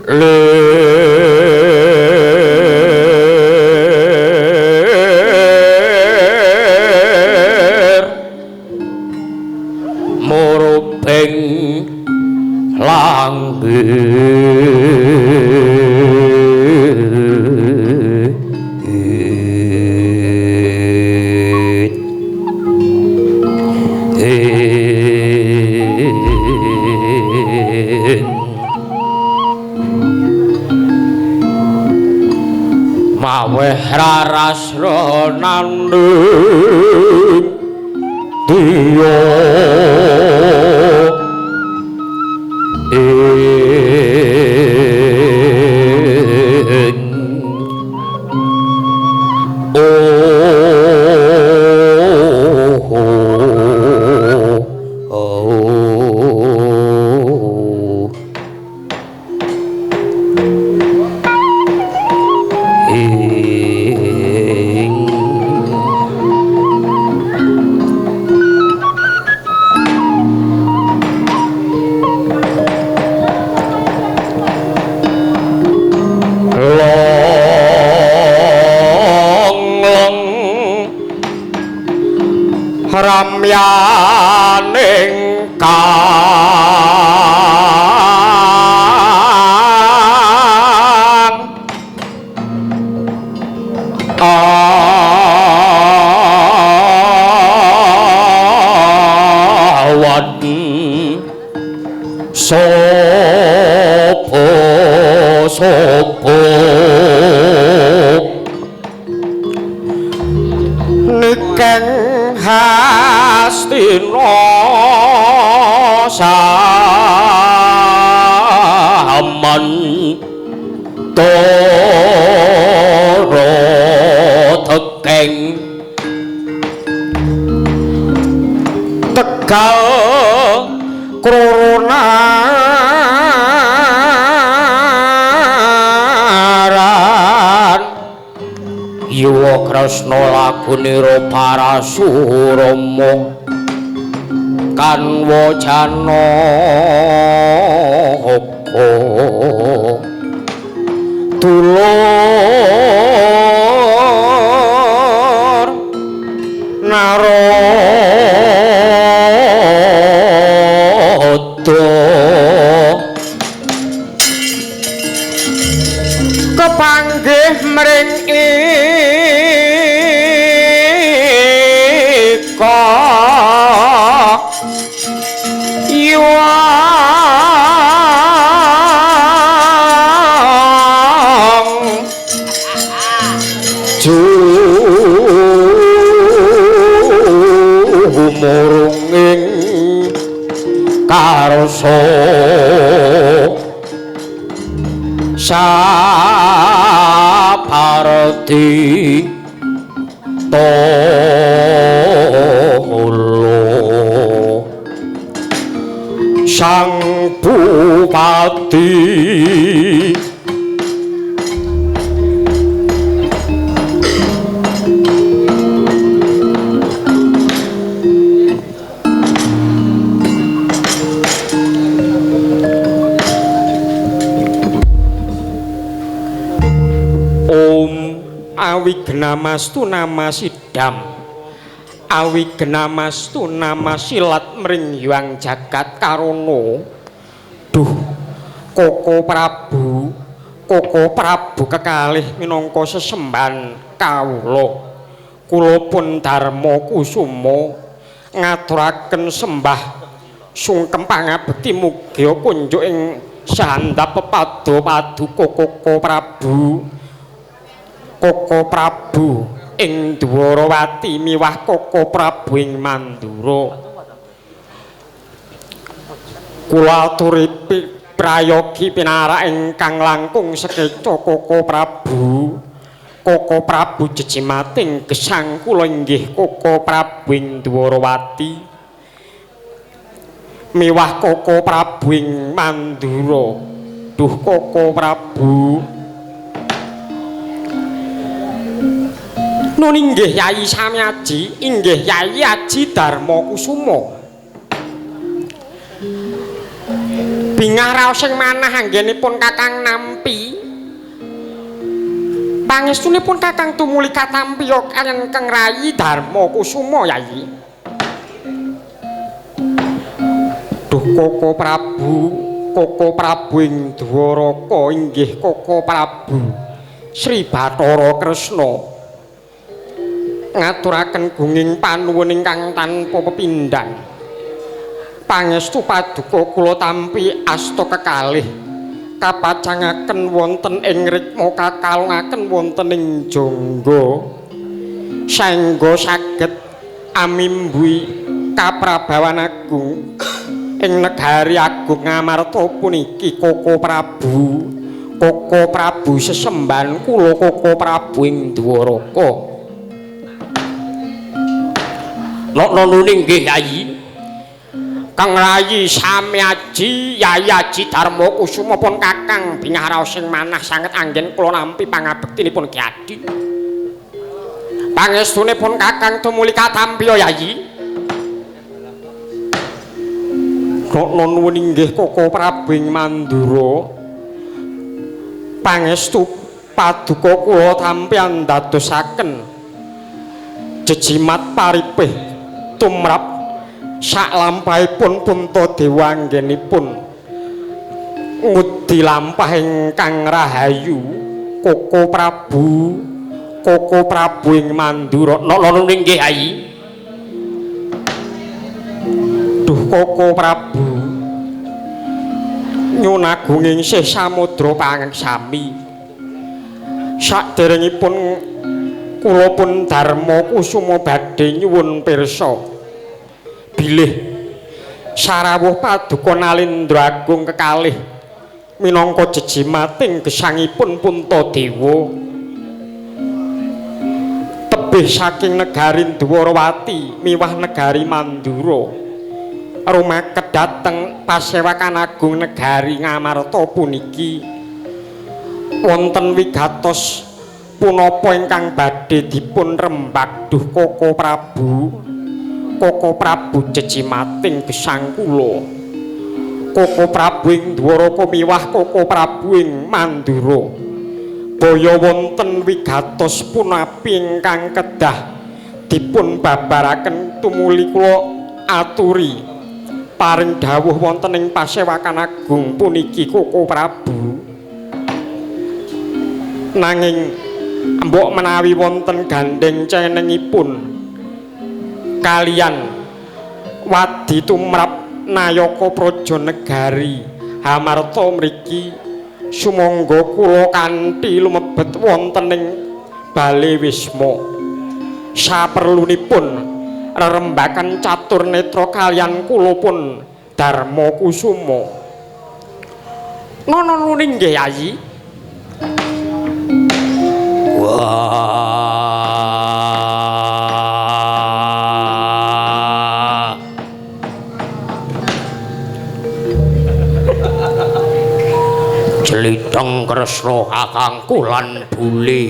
lir muruping maweh rarasra nandhing diya ramyaning kang awan sopo nikeng Hastina saman tara tekeng tegal kronaran Yuwa Kresna lagunira Parasurama kan wajana hoko dulur narada kepanggih mring ika yuang jumurunging karsa saparti tolo sang bupati Awignamas nama sidam Awignamas nama silat mring hyang jagat karono duh Koko Prabu kekalih minangka sesembahan kula pun Darma Kusuma ngaturaken sembah sungkem pangabekti mugi kunjuk ing sandhap pepadu Koko Prabu ing Dwarawati miwah Koko Prabu ing Mandura. Kula aturi prayogi pinarak ingkang langkung sekeca Koko Prabu jejimating gesang kula inggih Koko Prabu ing Dwarawati miwah Koko Prabu ing Mandura. Duh Koko Prabu nun inggih Yayi Samyaji, inggih Yayi Aji Darma Kusuma. bingah raos sing manah anggenipun Kakang nampi pangestunipun Kakang tumuli katampi kaliyan Kang Rayi Darma Kusuma Yayi. Duh Koko Prabu ing Dwaraka inggih Koko Prabu Sri Bathara Kresna ngaturaken gunging panuwun ingkang tanpa pepindhan. Pangestu paduka kula tampi asta kekalih kapacangaken wonten ing rikma kakalungaken wonten ing jangga saengga saged amimbuhi kaprabawan agung ing negari agung Ngamarta puniki Koko Prabu sesembahan kula Koko Prabu ing Dwaraka. Lokno nuning nggih Yayi. Kang Rayi Samyaji Yayi Aji Darma Kusuma pun Kakang bingah raos sing manah sanget anggen kula nampi pangabektinipun Ki Adi. Pangestunipun Kakang tumuli katampi Yayi. Lokno nuwun inggih Koko Prabu ing Mandura. Pangestu paduka kula tampi andadosaken jejimat paripih tumrap saklampahipun Puntadewa anggenipun ngudi lampah ingkang rahayu Koko Prabu ing Mandura. Nana nggih Yayi. Duh Koko Prabu nyun agung ing sih samudra pangeksami saderengipun kula pun Darma Kusuma badhe nyuwun pirsa bilih sarawuh paduka Nalendra Agung kekalih minangka jejimating gesangipun Puntadewa tebih saking negari Dwarawati miwah negari Mandura rumaket dhateng pasewakan agung negari Ngamarta puniki wonten wigatos punapa ingkang badhe dipun rembag. Duh Koko Prabu jejimating gesang kula Koko Prabu ing Dwaraka miwah Koko Prabu ing Mandura baya wonten wigatos punapi ingkang kedah dipun babaraken tumuli kula aturi paring dawuh wonten ing pasewakan agung puniki Koko Prabu. Nanging mbok menawi wonten gandeng cenengipun kalian wadi tumrap Nayaka Praja Negari Hamarta mriki sumangga kula kanthi lumebet wonten ing Bale Wisma saperlunipun rerembakan catur netra kalian kula pun Darma Kusuma. Nana nuning nggih Yayi. Jeliteng Kresna kakangku lan Bule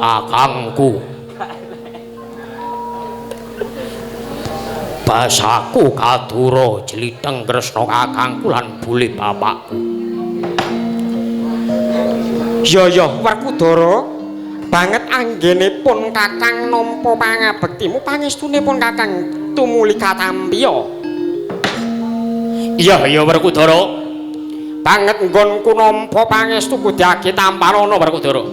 kakangku. Basaku Kadura Jeliteng Kresna kakangku lan Bule bapakku. Ya Werkudara banget anggenipun Kakang nampa pangabektimu pangestunipun Kakang tumuli katampi. Iya Werkudara banget nggonku nampa pangestu Budyake Tamparana Werkudara.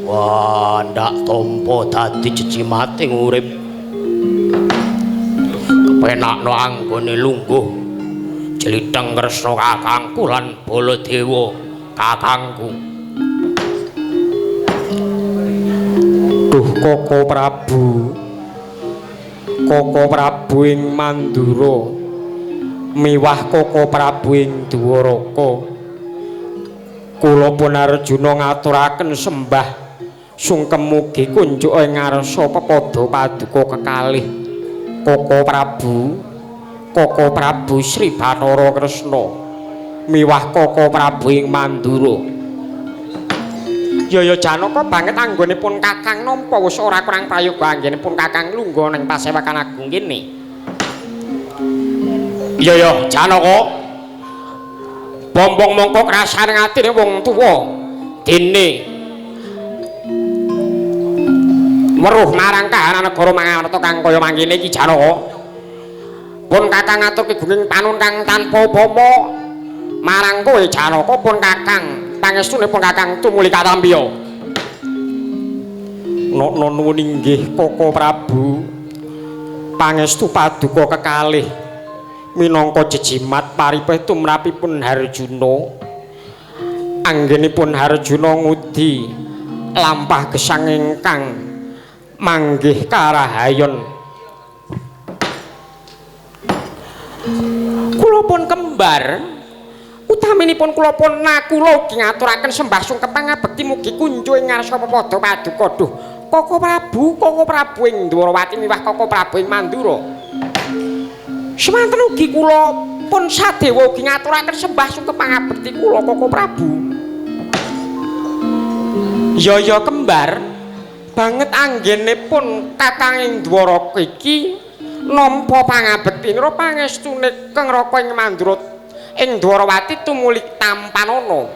Wah ndak tampa dadi jejimating urip kepenakno anggone lungguh Jeliteng Kresna kakangku lan Baladewa kakangku. Duh Koko Prabu ing Mandura miwah Koko Prabu ing Dwaraka kula pun Arjuna ngaturaken sembah sungkem mugi kunjuk ing ngarsa pepada paduka kekalih Koko Prabu Sri Bathara Kresna miwah Koko Prabu ing Mandura. Ya Janaka banget anggonipun Kakang nampa wis ora kurang prayoga anggenipun Kakang lungguh ning pasewakan agung kene. Iya Janaka. Bombong mongko rasane atine wong tuwa dene weruh marang kahanan negara mangarta kang kaya mangkene iki Janaka. Pun Kakang aturke gunging panun kang tanpa upama marang kowe Janaka. Pun Kakang pangestune pun Kakang tumuli katampiya. Nok nuwun inggih Koko Prabu. Pangestu paduka kekalih minangka jejimat paripeh tumrapipun Harjuna. Anggenipun Harjuna ngudi lampah gesang ingkang manggih karahayon. Kula pun kembar utaminipun kula pun nakula ugi ngaturaken sembah sungkem pangabekti mugi kunjuk ing ngarsa pepada paduka. Duh Koko Prabu ing Dwarawati miwah Koko Prabu ing Mandura. Semanten ugi kula pun sadewa ugi ngaturaken sembah sungkem pangabekti kula Koko Prabu. Ya kembar banget anggenipun Kakang ing Dwaraka iki nampa pangabektinira pangestune Kang Raka ing Mandura ing Dwarawati tumuli tampanana.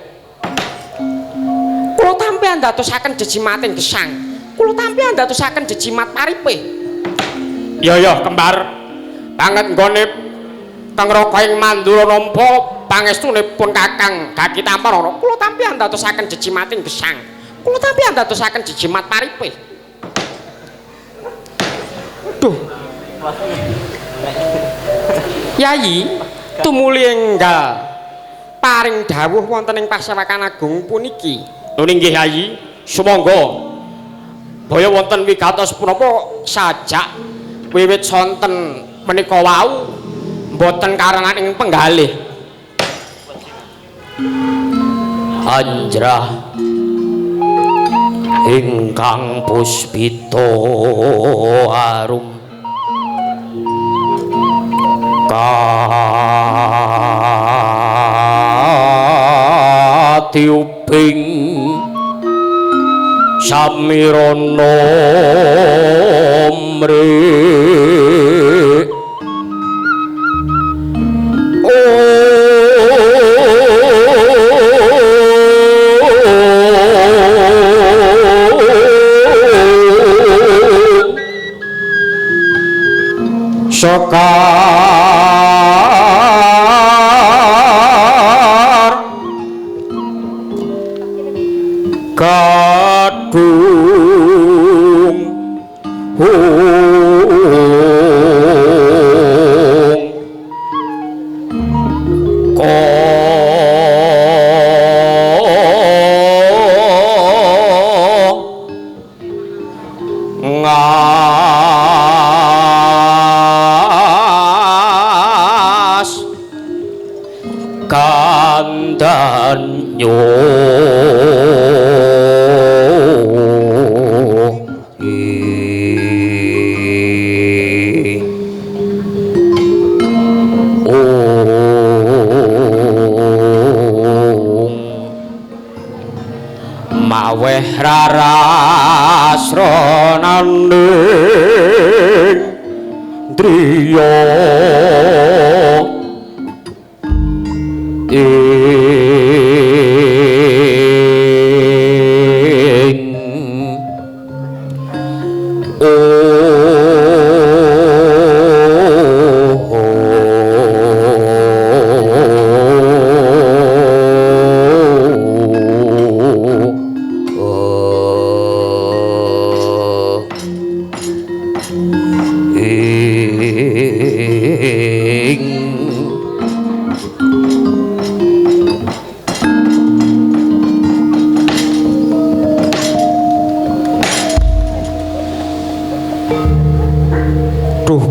Kula tampi andadosaken jejimating gesang. Kula tampi andadosaken jejimat paripeh. Ya kembar banget nggone Kang Raka ing Mandura nampa pangestunipun Kakang Gaki Tampanana. Kula tampi andadosaken jejimating gesang. Kula tampi andadosaken jejimat paripeh. Duh. Yayi tumuli enggal paring dawuh wonten ing pasewakan agung puniki. Nuwun inggih Yayi, sumangga baya wonten wigatos punapa sajak wiwit sonten menika wau mboten karenaning penggalih. Anjrah ingkang puspita arum katiuping samirana mrih Sekar kadung kandanyo maweh rarasrananing driya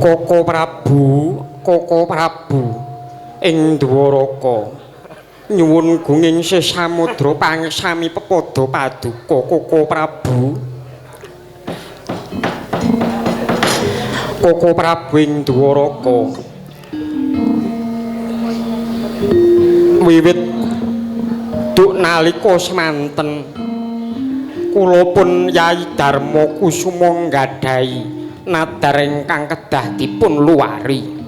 Koko Prabu ing Dwaraka nyuwun gunging sesamudra pangsami pepada paduka. Koko Prabu ing Dwaraka wiwit duk nalika semanten kula pun Yayi Darma Kusuma nggadhahi nadar ingkang kedah dipun luwari.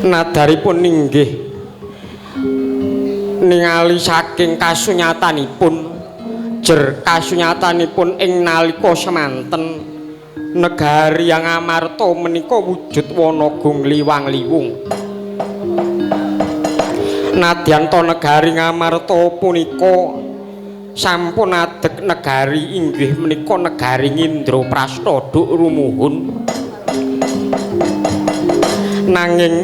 nadaripun inggih ningali saking kasunyatanipun jer kasunyatanipun ing nalika semanten negari yang Amarta menika wujud wanagung liwang-liwung. Nadyan to negari Ngamarta punika sampun adeg negari inggih menika negari Ngindraprastha duk rumuhun. Nanging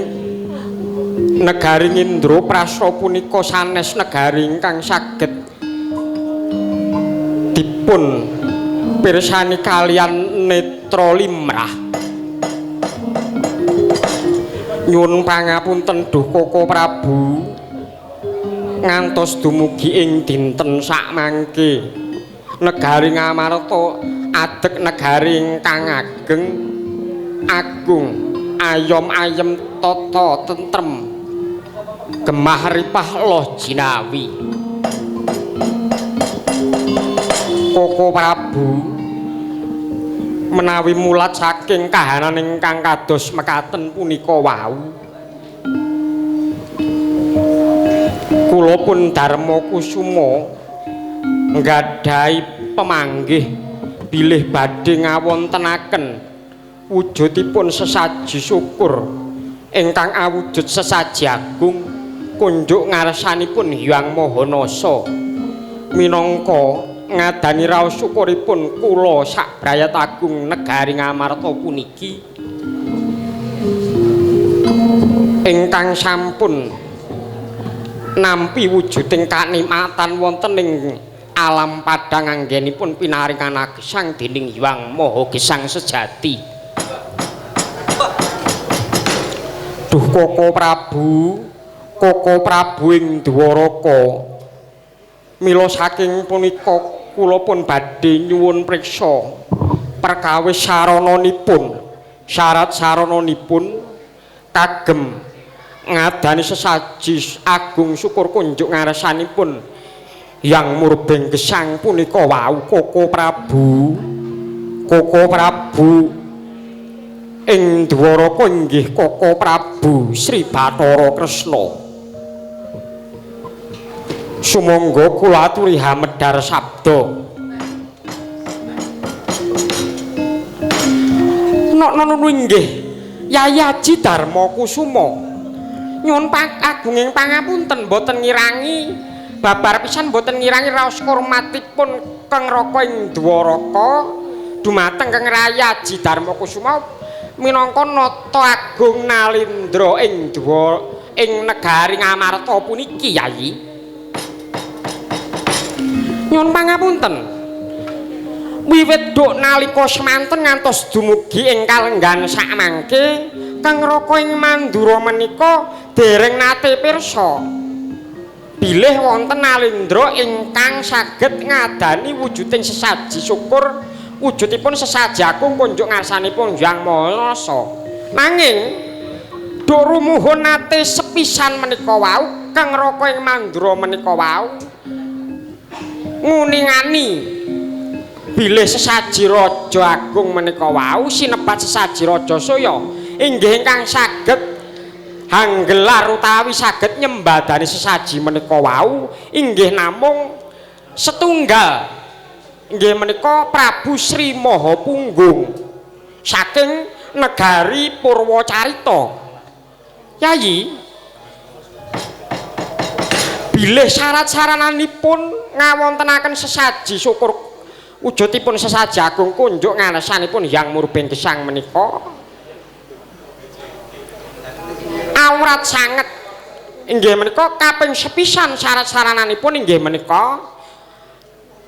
negari Ngindraprastha punika sanes negari ingkang saged dipun pirsani kaliyan netra limrah. Nyuwun pangapunten Duh Koko Prabu ngantos dumugi ing dinten sakmangke negari Ngamarta adeg negari ingkang ageng agung ayom ayem tata tentrem gemah ripah loh jinawi. Koko Prabu menawi mulat saking kahanan ingkang kados mekaten punika wau kula pun Darma Kusuma nggadhahi pamanggih bilih badhe ngawontenaken wujudipun sesaji syukur ingkang awujud sesaji agung kunjuk ngarsanipun Hyang Mahanasa minangka ngadani raos syukuripun kula sak brayat agung negari Ngamarta puniki ingkang sampun nampi wujuding kanikmatan wonten ing alam padang anggenipun pinaringan gesang dening Hyang Maha Gesang sejati. Duh Koko Prabu ing Dwaraka mila saking punika kula pun badhe nyuwun priksa perkawis sarananipun syarat sarananipun kagem ngadani sesaji agung syukur kunjuk ngarsanipun Hyang Murbeng Gesang punika wau Koko Prabu ing Dwaraka inggih Koko Prabu Sri Bathara Kresna. Sumangga kula aturi hamedhar sabda. Nono inggih Yayi Aji Darma Kusuma. Nyuwun agunging pangapunten boten ngirangi babar pisan boten ngirangi raos hormatipun Kang Raka ing Dwaraka dumateng Kang Yayi Aji Darma Kusuma minangka nata agung nalindra ing negari Ngamarta puniki Yayi. Nyuwun pangapunten wiwit duk nalika semanten ngantos dumugi ing kalenggan sakmangke Kang Raka ing Mandura menika dereng nate pirsa bilih wonten nalindra ingkang saged ngadani wujuding sesaji syukur wujudipun sesaji agung kunjuk ngarsanipun Hyang Mahanasa nanging duk rumuhun nate sepisan menika wau Kang Raka ing Mandura menika wau nguningani bilih sesaji raja agung menika wau sinebat sesaji raja Soya inggih ingkang saged hanggelar utawi saged nyembadani sesaji menika wau inggih namung setunggal inggih menika Prabu Sri Mahapunggung saking negari Purwacarita. Yayi bilih syarat-syarananipun ngawontenaken sesaji syukur wujudipun sesaji agung kunjuk ngarsanipun Hyang Murbeng Gesang menika awrat sanget inggih menika kaping sepisan syarat-syarananipun inggih menika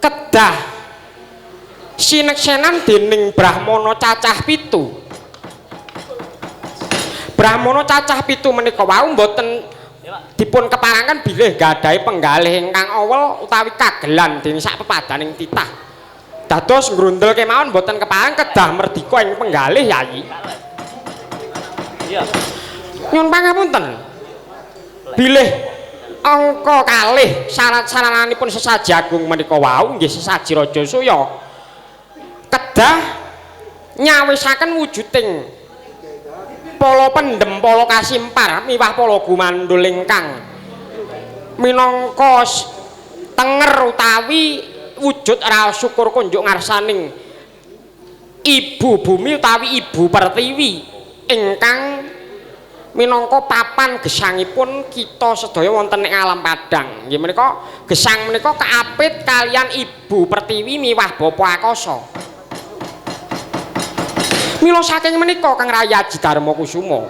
kedah sineksenan dening Brahmana cacah 7. Brahmana cacah 7 menika wau mboten dipun keparangan bilih gadhahi penggalih ingkang awel utawi kagelan dening sak pepadaning titah. Dados ngrundel kemawon mboten keparang kedah merdika ing penggalih Yayi. Iya. Nyuwun pangapunten. Bilih angka kalih syarat-syarananipun sesaji agung menika wau nggih sesaji Raja Soya kedah nyawisaken wujuding Pala pendem pala kasimpar miwah pala gumandhul ingkang minangka tenger utawi wujud raos syukur kunjuk ngarsaning ibu bumi utawi ibu pertiwi ingkang minangka papan gesangipun kita sedaya wonten ing alam padang. Nggih menika gesang menika kaapit kalian ibu pertiwi miwah bapa akasa. Mila saking menika Kang Rayaji Darma Kusuma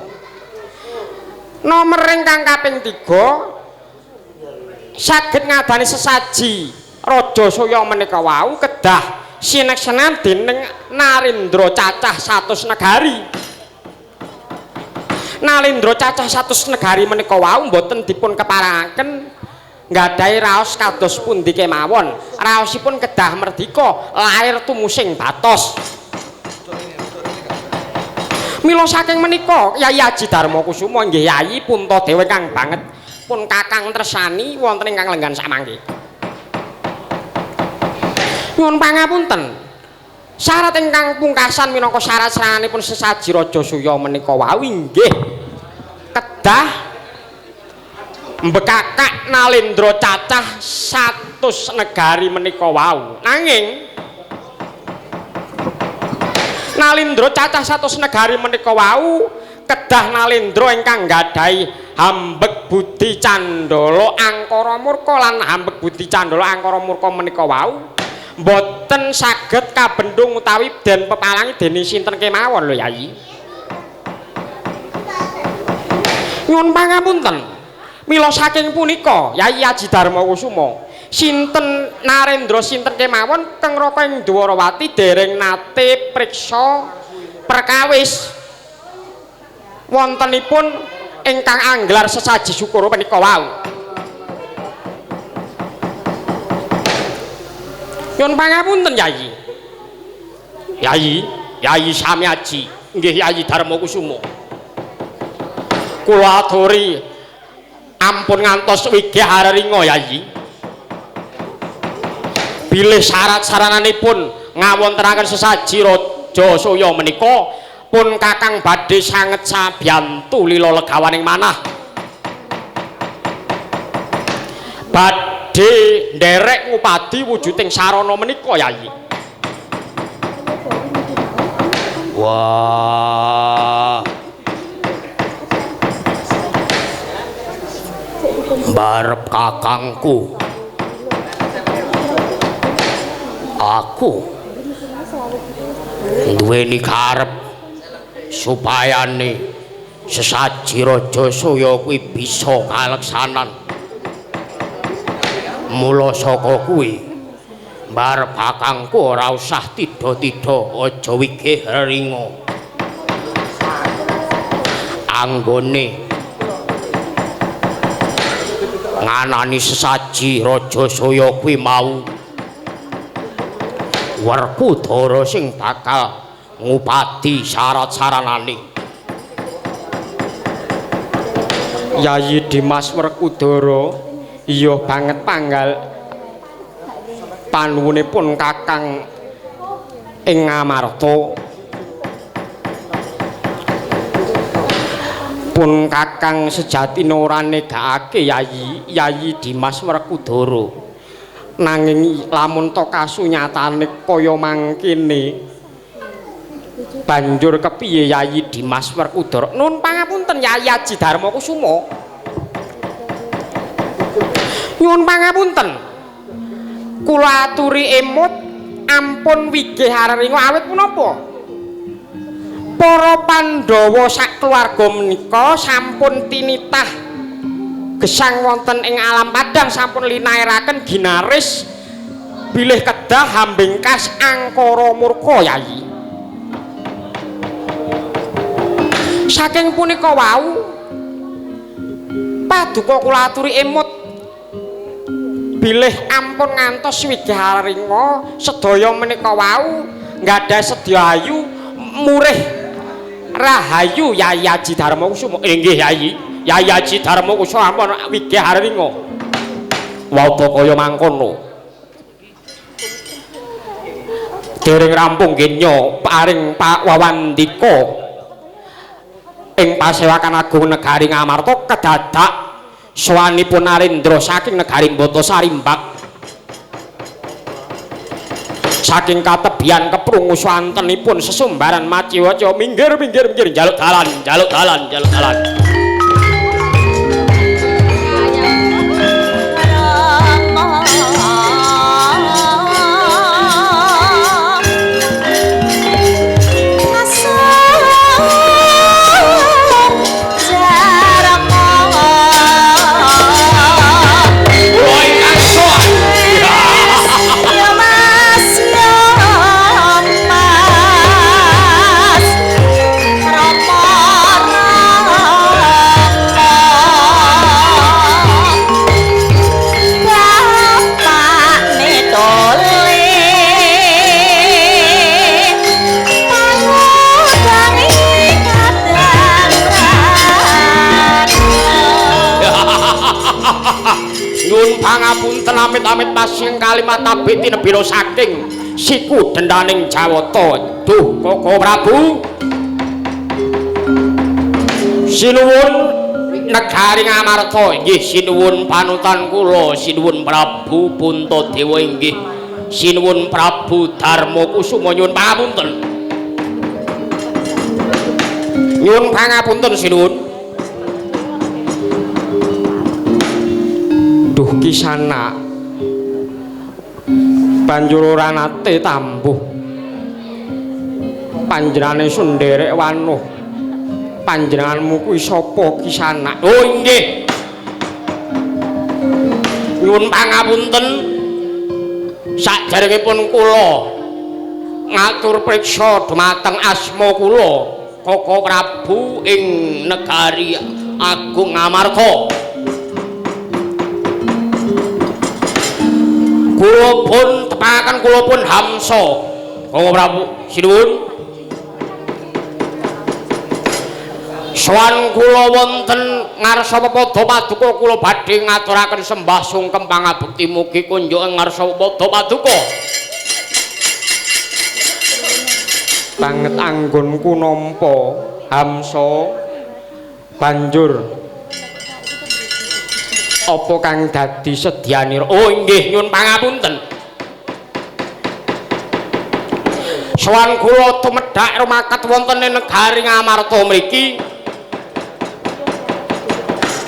nomer ingkang kaping 3 saged ngadani sesaji Raja Soya menika wau kedah sineksenan dening Narendra cacah 100 negari. Narendra cacah 100 negari menika wau boten dipun keparangaken nggadahi raos kados pundi kemawon. Raosipun kedah merdika lair tumusing batos. Mila saking menika Yai Aji Darma Kusuma nggih Yai Puntadewa kang banget pun kakang tresani wonten ingkang lenggan samangke. Nyuwun pangapunten. Syarat ingkang pungkasan minangka syarat saranipun sesaji Raja Suya menika wau inggih kedah mbekakak Nalendra cacah 100 negari menika wau. Nanging Nalendra cacah 100 negari menika wau kedah Nalendra ingkang nggadahi hambek budi candala angkara murka lan hambek budi candala angkara murka menika wau mboten saged kabendung utawi den pepalangi dening sinten kemawon lho Yai. Nyuwun pangapunten. Mila saking punika Yai Aji Darma Kusuma sinten Narendra sinten kemawon Kang Raka ing Dwarawati dereng nate priksa perkawis wontenipun ingkang anggelar sesaji syukur menika wau. Nyuwun pangapunten Yai. Yai sami aji nggih Yai Darma Kusuma. Kula aturi ampun ngantos wigih araringa Yai. Bilih syarat-sarananipun ngawontenaken sesaji Raja Soya menika pun kakang badhe sanget sabiyantu lila legawaning manah. Badhe nderek ngupadi wujuding sarana menika Yai. Wah. Barep kakangku. Aku duweni karep supayane sesaji Raja Soya kuwi bisa kaleksanan. Mula saka kuwi barep kakangku ora usah tida-tida aja wigih ringa. Anggone nganani sesaji Raja Soya kuwi mau Werkudara sing bakal ngupadi syarat-saranane. Yai Dimas Werkudara iya banget panggal panuwunipun kakang ing Ngamarta. Pun kakang sejatine ora negakake Yai Dimas Werkudara. Nanging lamun to kasunyatane kaya mangkene banjur kepiye Yai Dimas Werkudara? Nuwun pangapunten Yai Aji Darma Kusuma. Nyuwun pangapunten. Kula aturi emut ampun wigih araringa awit punapa? Para Pandhawa sak keluarga menika sampun tinitah gesang wonten ing alam padang sampun linairaken ginaris bilih kedah hambengkas angkara murka Yai. Saking punika wau paduka kula aturi emut bilih ampun ngantos wigih araringa sedaya menika wau nggadhah sedya ayu murih rahayu Yai Aji Darma Kusuma. Inggih Yai Aji Darma Kusuma ampun wigih araringa. Wada kaya mangkono. Dereng rampung genya paring Pak Wawandika ing pasewakan agung negari Ngamarta kedadak sawanipun Narendra saking negari Batasarimbak saking katebian keprungu swantenipun sesumbaran maciwaca minggir njaluk dalan pangapunten amit-amit pasing kalimat tabih tinebira saking siku dendaning Jawata. Duh Koko Prabu sinuwun negari Ngamarta inggih sinuwun panutan kula sinuwun Prabu Puntadewa inggih sinuwun Prabu Darma Kusuma nyuwun pangapunten sinuwun. Duh Kisana banjur ora nate tambuh panjenengane sunderek wanuh panjenenganmu kuwi sapa Kisana? Oh nggih nyuwun pangapunten saderengipun kula ngatur priksa dumateng asma kula Koko Prabu ing negari Agung Ngamarta. Kula pun tepakan kula pun Hamsa Koko Prabu sinuwun sawan kula wonten ngarsa Pada Paduka kula badhe ngaturaken sembah sungkem pangabekti mugi kunjuk ing ngarsa Pada Paduka banget anggonku nampa Hamsa banjur apa kang dadi sedyanira? Oh nggih nyuwun pangapunten. Sawan kula tumedhak rumakat wonten ing negari Ngamarta mriki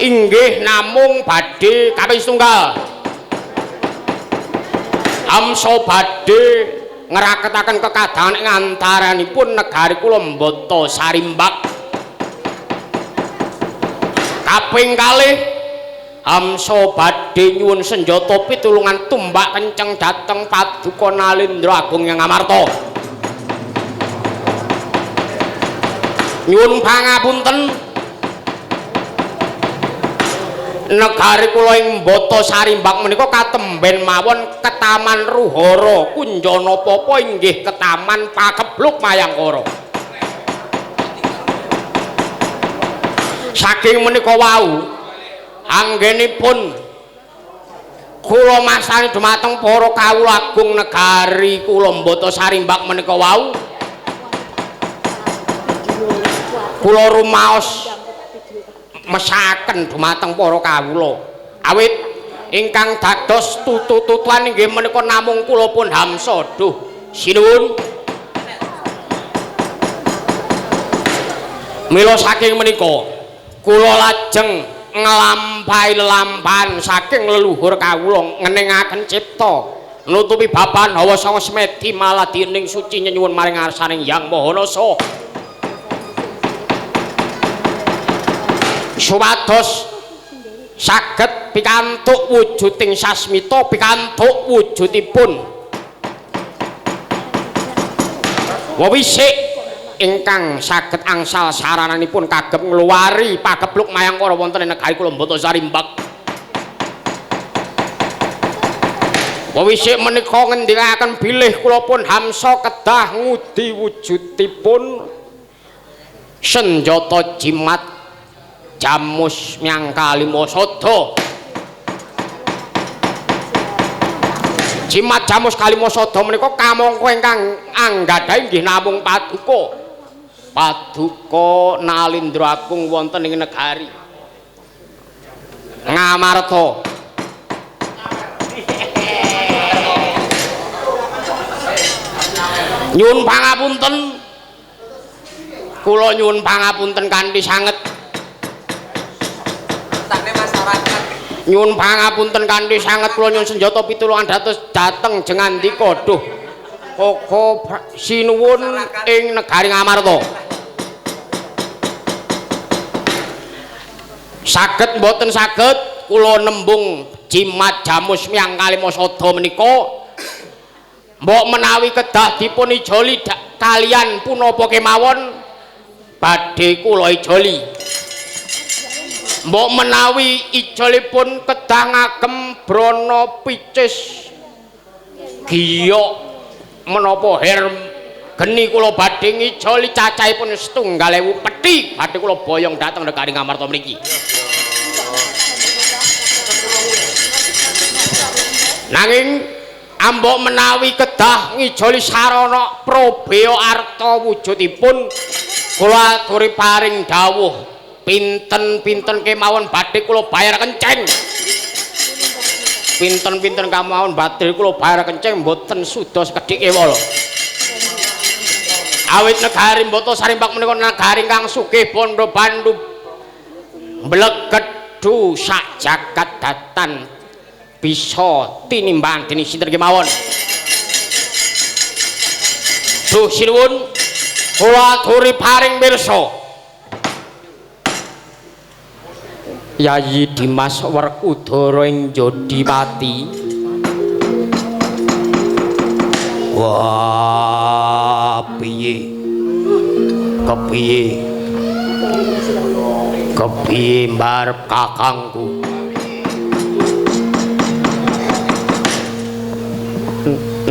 inggih namung badhe kaping setunggal. Hamsa badhe ngraketaken kekadahan ing antaranipun negari kula Batasarimbak. Kaping kalih Hamsa badhe nyuwun senjata pitulungan tumbak kenceng dhateng Paduka Narendra Agung ing Ngamarta. Nyuwun pangapunten negari kula ing Batasarimbak menika katemben mawon Ketaman Ruhara Kunjana Papa inggih Ketaman Pakebluk Mayangkara. Saking menika wau anggenipun kula mastani dumateng para kawula agung negari kula Batasarimbak menika wau kula rumaos mesaken dumateng para kawula awit ingkang dados tututuan inggih menika namung kula pun Hamsa. Duh sinuwun mila saking menika kula lajeng nglampahi lelampahan saking leluhur kawula ngeningaken cipta nutupi baban hawa sanga semedi maladi ning suci nyuwun maring ngarsaning Hyang Maha Nasa supados saged pikantuk wujuding sasmita pikantuk wujudipun wawisik ingkang saged angsal sarananipun kagem ngluwari Pakebluk Mayangkara wonten ing negari kula Batasarimbak. Wawisik menika ngendikaken bilih kula pun Hamsa kedah ngudi wujudipun senjata jimat jamus Myang Kalimasada. Jimat jamus Kalimasada menika kamangka ingkang anggadhahi inggih namung Paduka Paduka Nalindra Agung wonten ing negari Ngamarta. Nyuwun pangapunten. Kula nyuwun pangapunten kanthi sanget. Nyuwun pangapunten kanthi sanget kula nyuwun senjata pitulungan dados dhateng jengandika duh Koko sinuwun ing negari Ngamarta. Saged mboten saged kula nembung jimat jamus miyang Kalimasada menika mbok menawi kedah dipun ijoli kalian punapa kemawon badhe kula ijoli. Mbok menawi ijolipun kedah ngagem brana picis giyok menapa her geni kula badhe ngijoli cacahipun 7.000 pethi badhe kula boyong dhateng negari Ngamarta mriki. Nanging ambok menawi kedah ngijoli sarana probaya arta wujudipun kula aturi paring dawuh pinten-pinten kemawon badhe kula bayar kenceng. Pinten-pinten kemawon badhe kula bayar kenceng mboten suda sekedhik kewala. Awit negari Mbata Sarimpak menika negari kang sugih bondo bandu mblegedu sak jagat datan bisa tinimbang dening sinten kemawon. Duh sinuwun kula aturi paring pirsa. Yayi Dimas Werkudara ing Jodipati. Wah, piye? Kepiye? Kepiye mbarep kakangku?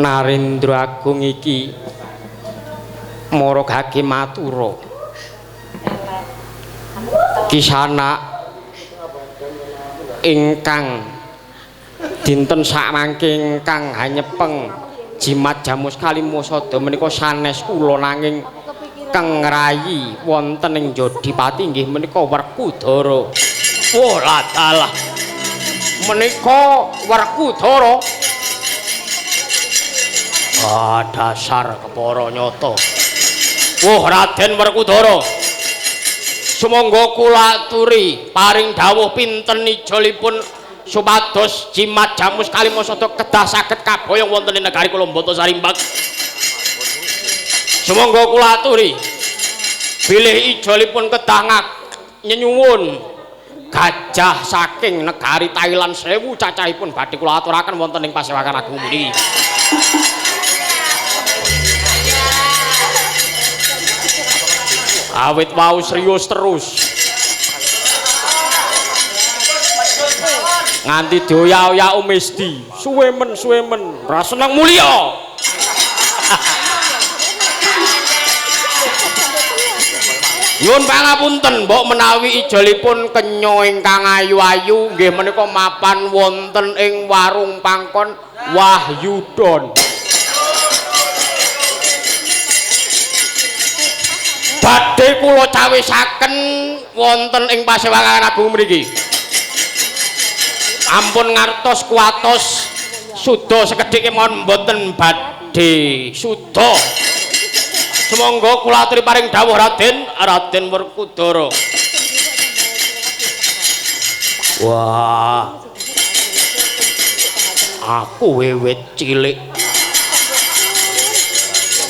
Narendra Agung iki maragake matura. Kisana ingkang dinten sakmangke ingkang hanyepeng jimat jamus Kalimasada menika sanes kula nanging kang ngrayi wonten ing Jodipati inggih menika Werkudara. Wah ladalah menika Werkudara. Ah dasar kepara nyata. Wah Raden Werkudara. Sumangga kula aturi paring dawuh pinten ijolipun supados jimat jamus Kalimasada kedah saged kaboyong wonten ing negari kula Mbata Sarimpak. Sumangga kula aturi bilih ijolipun kedah nyenyuwun gajah saking negari Thailand 1000 cacahipun badhe kula aturaken wonten ing Pasewakan Agung puniki. Awit wau serius terus nganti dioyak-oyak Mesdi suwemen ra seneng mulya. Nyuwun pangapunten mbok menawi ijolipun kenya ingkang ayu-ayu nggih menika mapan wonten ing warung pangkon Wahyudon. Badhe kula cawisaken wonten ing Pasewakan Agung mriki. Ampun ngartos kuatos suda sekedhik kemawon mboten badhe suda. Sumangga kula aturi paring dawuh Raden Werkudara. Wah. Aku wiwit cilik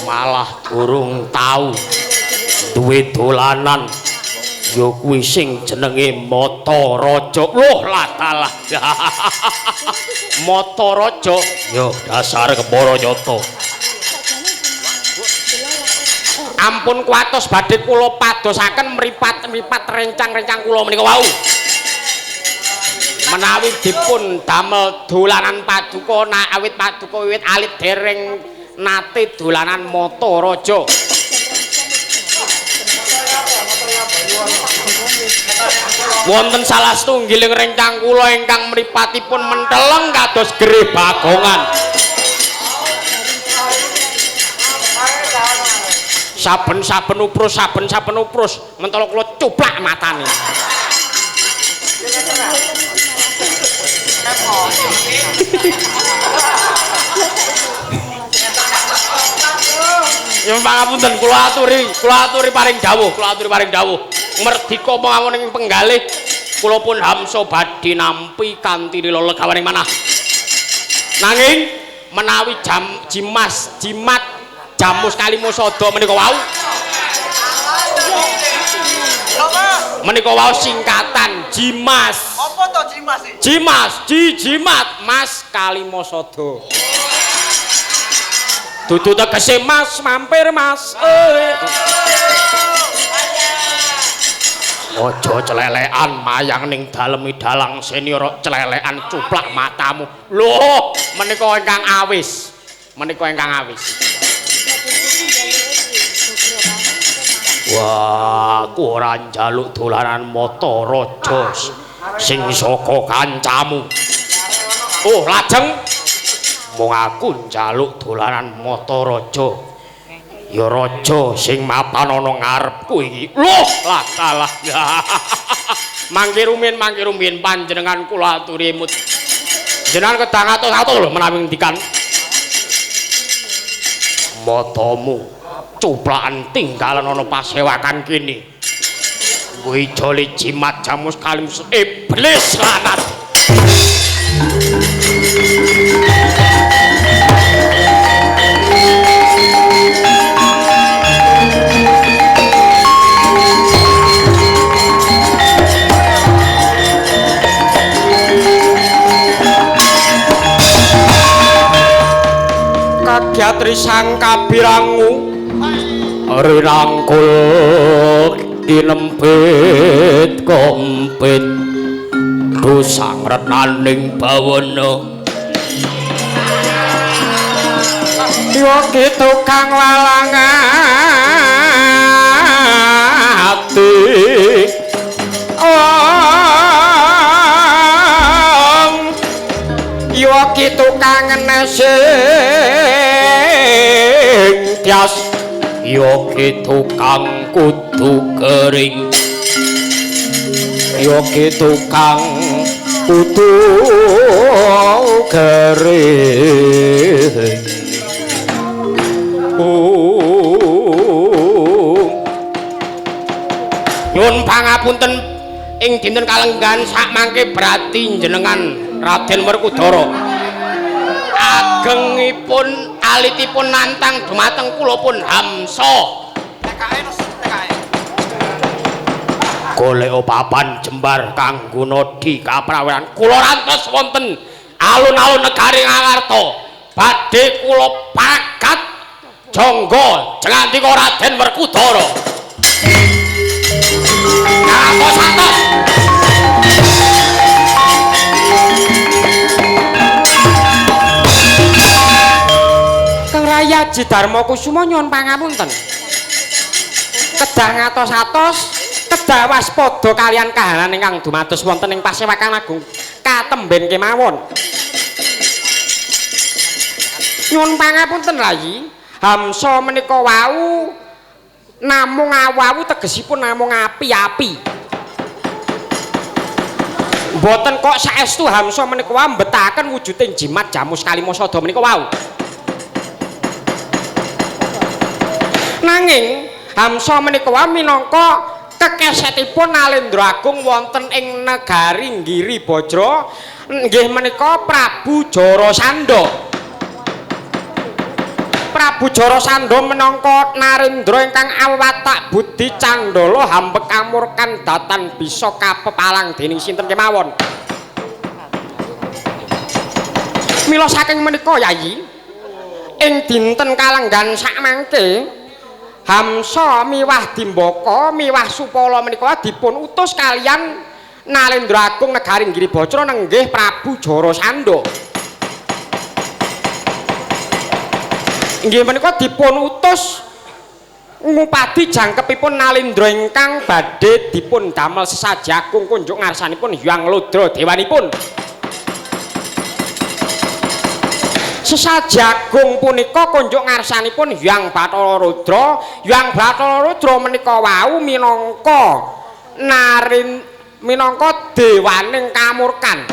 malah durung tau duwe dolanan ya kuwi sing jenenge Mata Raja. Loh ladalah. Mata Raja ya dasar kepara nyata. Ampun kuatos badhe kula padosaken mripat-mripat rencang-rencang kula menika wau. Menawi dipun damel dolanan paduka awit paduka wiwit alit dereng nate dolanan Mata Raja. Wonten salah setunggiling rencang kula ingkang mripatipun menteleng kados gerih bagongan. saben-saben uprus mentolo kula cuplak matane. Ya pangapunten kula aturi paring dawuh. Merdika mawon ing penggalih kula pun hamsa badhe nampi kanthi lila legawaning manah. Nanging menawi jimat jamus kalimasada menika wau singkatan jimas. Apa to jimas iki? Jimat Mas Kalimasada. Dudu tegese Mas mampir Mas. Aja celelekan mayang ning dalemi dalang senior celelekan cuplak matamu. Lho, menika ingkang awis. Wah, aku ora njaluk dolanan mata raja sing saka kancamu. Oh, lajeng mung aku njaluk dolanan mata raja. Ya raja sing mapan ana ngarepku iki. Loh, lah salah. Mangke rumiyin panjenengan kula aturi emut. Jenengan kedang atus-atus lho menawi ngendikan. Matamu cuplakan tinggalan ana pasewakan kene. Kuwi jole jimat jamus kalim iblis lanat. Kagyatri sang kabirangu rinangkul kinempit kompit dusang renaning bawana yogi tukang lalangati yogi tukang nesing tias yogi tukang kudu kering yogi tukang kudu kering nyuwun pangapunten ing dinten kalenggan sak mangke berarti jenengan Raden Werkudara agengipun alitipun nantang dumateng kula pun hamsa golek papan jembar kanggo nodi kaprawiran kula rantos wonten alun-alun negari Ngawarta badhe kula pakat jangga jengandika Raden Werkudara ngatos-atos Kang Rayaji Darma Kusuma nyuwun pangapunten kedah ngatos-atos kedah waspada kalian kahanan ingkang dumados wonten ing Pasewakan Agung katemben kemawon nyuwun pangapunten Rayi hamsa menika wau namung awu-awu tegesipun namung api-api mboten kok saestu hamsa menika wau mbetahaken wujuding jimat jamus kalimasada menika wau nanging hamsa menika wau minangka kekesetipun Nalendra Agung wonten ing negari Giri Bajra nggih menika Prabu Jarasandha Prabu Jarasandha menangka Narendra ingkang awatak budi candala hambek amurkan datan bisa kapepalang dening sinten kemawon. Mila saking menika Yayi ing dinten kalenggan sakmangke Hamsa miwah Dimbaka miwah Supala menika dipun utus kalian Nalendra Agung negari Giri Bajra nenggih Prabu Jarasandha. Inggih menika dipun utus ngupadi jangkepipun Nalendra ingkang badhe dipun damel sesaji agung kunjuk ngarsanipun Hyang Ludra dewanipun. Sesajagung punika kunjuk ngarsanipun Hyang Bathara Rudra. Hyang Bathara Rudra menika wau minangka dewaning kamurkan.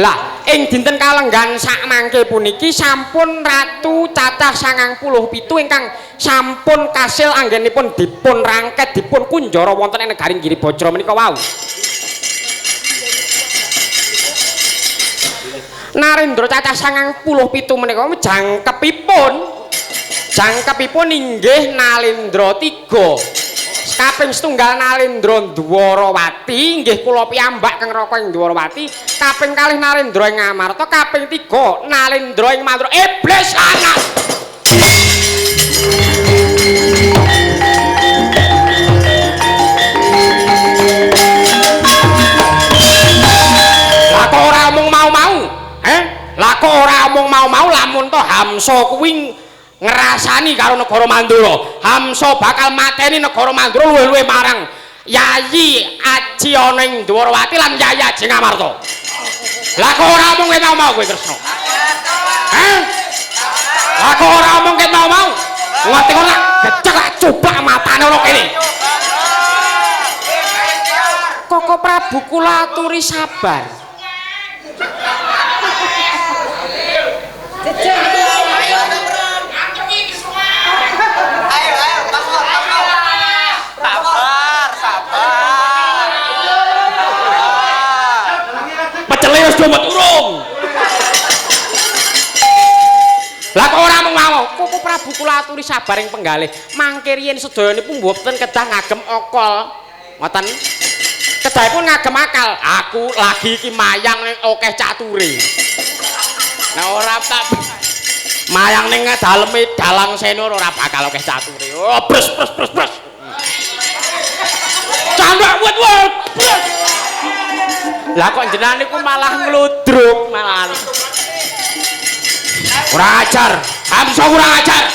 Lah ing dinten kalenggan sakmangke puniki sampun ratu cacah 97 ingkang sampun kasil anggenipun dipun rangket dipun kunjara wonten ing negaring Giribajra menika wau. Narendra cacah 97 menika jangkepipun inggih Nalendra 3. Kaping setunggal Nalendra Dwarawati inggih kula piyambak kang raka ing Dwarawati, kaping kalih Nalendra ing Ngamarta, kaping 3 Nalendra ing Mandura. Iblis anak. Lah kok ora mung mau-mau? Lah kok ora mung mau-mau lamun to Hamsa kuwi ngrasani karo negara Mandura. Hamsa bakal mateni negara Mandura luwih-luwih marang Yayi Aji ana ing Dwarawati lan Yayi Aji Ngamarta. Lah kok ora mung ket mau kowe Tresna? Lah kok ora mung ket mau? Ngati kok lak gecek coba matane ana kene. Koko Prabu kula aturi sabar. Pecele wis do meturung. Lah kok ora mau? Koko Prabu kula aturi sabar ing penggalih. Mangke riyen sedayanipun mboten kedah ngagem okol. Ngoten. Kedahipun ngagem akal. Aku lagi iki mayang ning akeh cature. Nah ora tak mayang ning daleme dalang senur ora bakal akeh cature. Oh bres. Cambak wet. Lah kok jenengan niku malah ngludruk malah. Ora ajar, Hamsa ora ajar.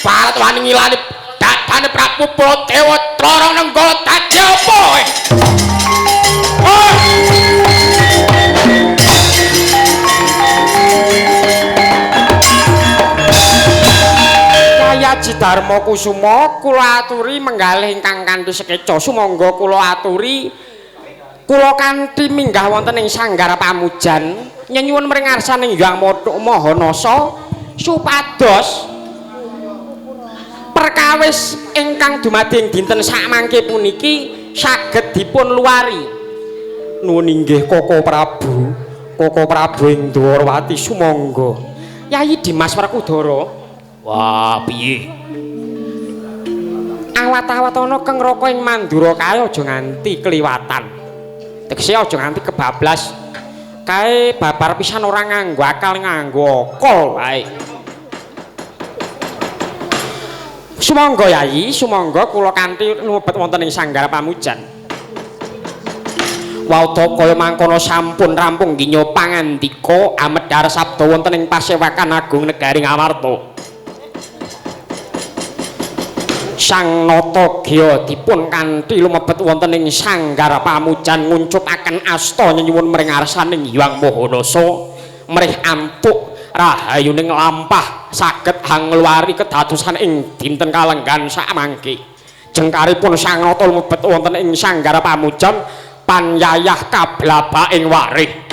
Parat wani ngilani dadane Prabu Baladewa Trara Nenggala dadi apa? Yayi Dharma Kusuma kula aturi menggalih ingkang kanthi sekeca sumangga kula aturi kula kanthi minggah wonten ing sanggar pamujan nyenyuwun mring ngarsaning Hyang Mahanasa supados perkawis ingkang dumadi ing dinten sakmangke puniki saged dipun luwari. Nuwun inggih Koko Prabu ing Dwarawati sumangga. Yayi Dimas Werkudara. Wah, piye? Awat-awat ana keng raka ing Mandura kae aja nganti kliwatan. Tegese aja nganti kebablas. Kae babar pisan ora nganggo akal nganggo okol wae. Sumangga Yayi, sumangga kula kanthi lumebet wonten ing sanggar pamujan. Wauda kaya mangkono sampun rampung ginya pangandika amedhar sabda wonten ing Pasewakan Agung Negari Ngamarta. Sang Natagya dipun kanthi lumebet wonten ing sanggar pamujan nguncupaken asta nyuwun mring ngarsaning Hyang Mahanasa mrih ampuk rahayuning lampah saged hangluari kedadosan ing dinten kalenggan sakmangke. Jengkaripun Sang Nata lumebet wonten ing sanggar pamujan panyayah kablabak ing warih.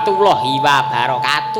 warahmatullahi wabarakatuh.